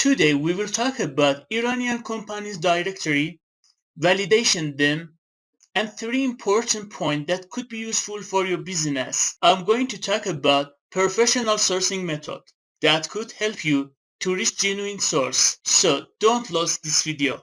Today we will talk about Iranian companies directory, validation them, and three important points that could be useful for your business. I'm going to talk about professional sourcing method that could help you to reach genuine source. So don't lose this video.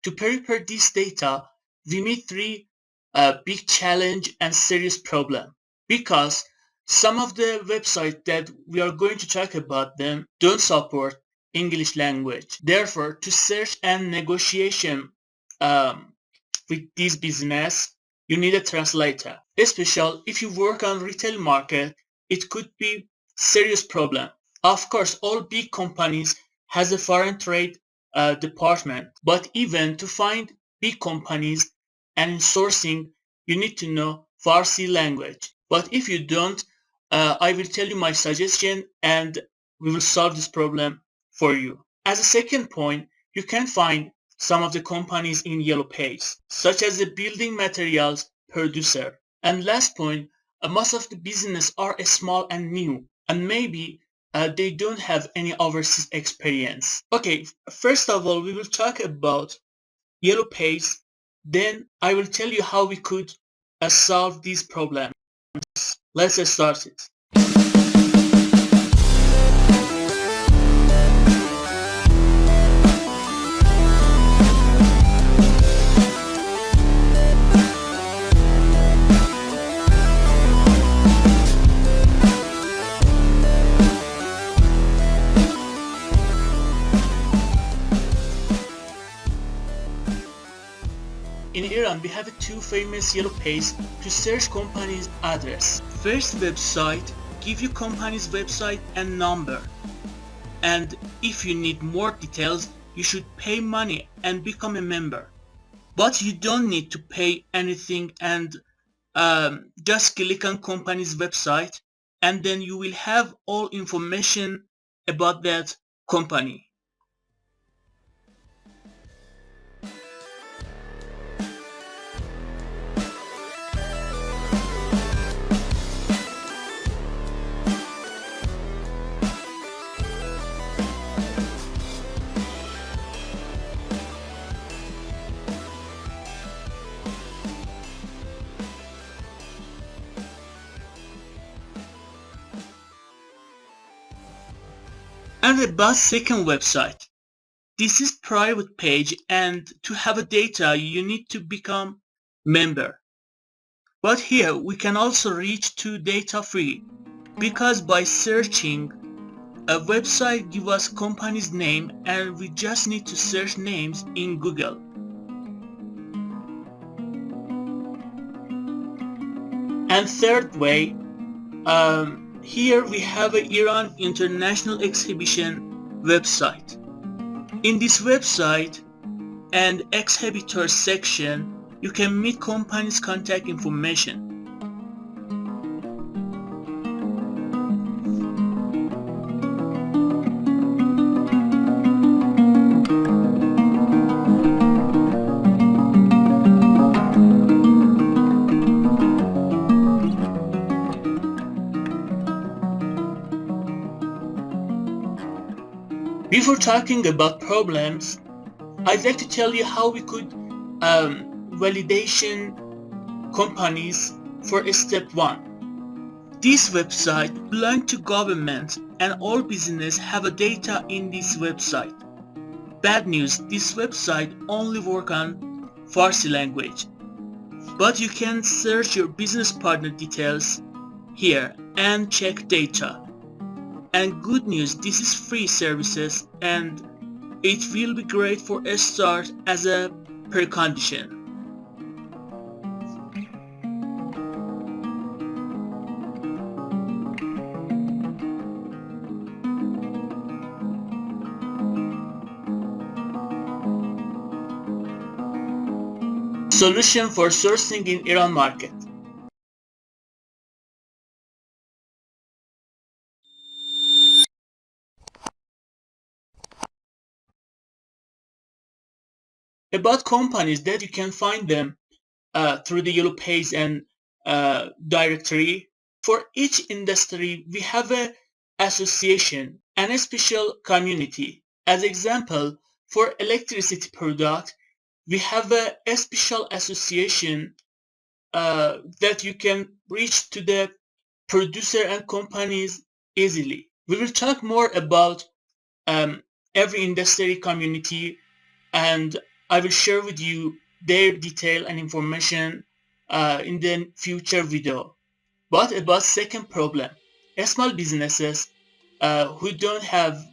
To prepare this data, we meet three big challenge and serious problem because some of the websites that we are going to talk about them don't support English language. Therefore, to search and negotiation with this business, you need a translator. Especially if you work on retail market, it could be serious problem. Of course, all big companies has a foreign trade department, but even to find big companies and in sourcing, you need to know Farsi language. But if you don't, I will tell you my suggestion and we will solve this problem for you. As a second point, you can find some of the companies in yellow page, such as the building materials producer. And last point, most of the business are small and new, and maybe they don't have any overseas experience. Okay, first of all, we will talk about yellow page. Then I will tell you how we could solve these problems. Let's start it. In Iran, we have two famous yellow pages to search company's address. First website give you company's website and number. And if you need more details, you should pay money and become a member. But you don't need to pay anything and just click on company's website and then you will have all information about that company. And about second website. This is private page and to have a data you need to become member. But here we can also reach to data free because by searching a website give us company's name and we just need to search names in Google. And third way, here we have a Iran International Exhibition website. In this website and exhibitor section, you can meet company's contact information. Before talking about problems, I'd like to tell you how we could validation companies for step 1. This website belongs to government and all business have a data in this website. Bad news, this website only work on Farsi language. But you can search your business partner details here and check data. And good news, this is free services and it will be great for a start as a precondition. Solution for sourcing in Iran market. about companies that you can find them through the yellow page and directory. For each industry, we have a association and a special community. As example, for electricity product, we have a special association that you can reach to the producer and companies easily. We will talk more about um, every industry community, and I will share with you their detail and information in the future video. But about second problem, small businesses who don't have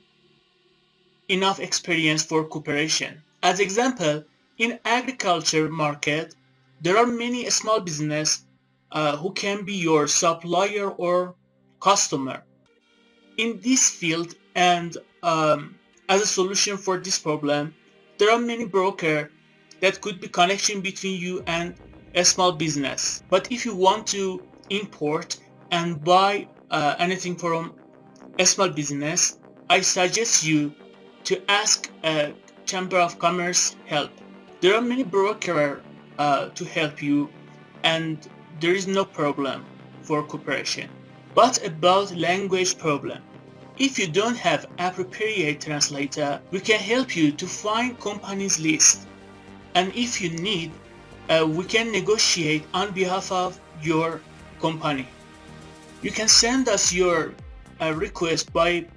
enough experience for cooperation. As example, in agriculture market, there are many small business who can be your supplier or customer. In this field and as a solution for this problem, there are many brokers that could be connection between you and a small business. But if you want to import and buy anything from a small business, I suggest you to ask a Chamber of Commerce help. There are many brokers to help you, and there is no problem for cooperation. But about language problem, if you don't have appropriate translator, we can help you to find companies list. And if you need, we can negotiate on behalf of your company. You can send us your request by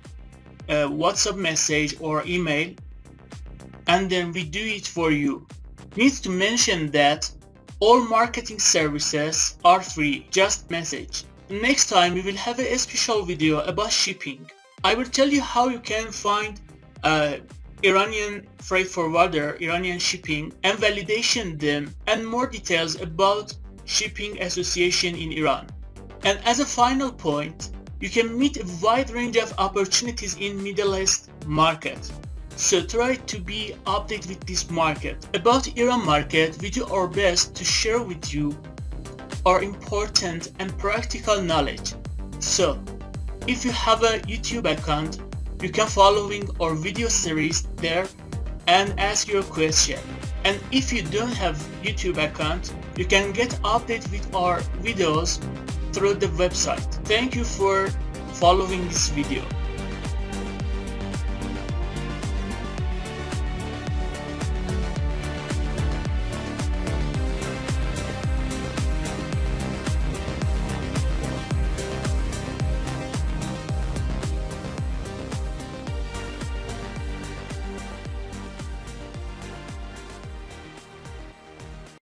WhatsApp message or email, and then we do it for you. Needs to mention that all marketing services are free, just message. Next time we will have a special video about shipping. I will tell you how you can find Iranian freight forwarder, Iranian shipping, and validation them, and more details about shipping association in Iran. And as a final point, you can meet a wide range of opportunities in Middle East market. So try to be updated with this market. About Iran market, we do our best to share with you our important and practical knowledge. So if you have a YouTube account, you can following our video series there and ask your question. And if you don't have YouTube account, you can get updated with our videos through the website. Thank you for following this video.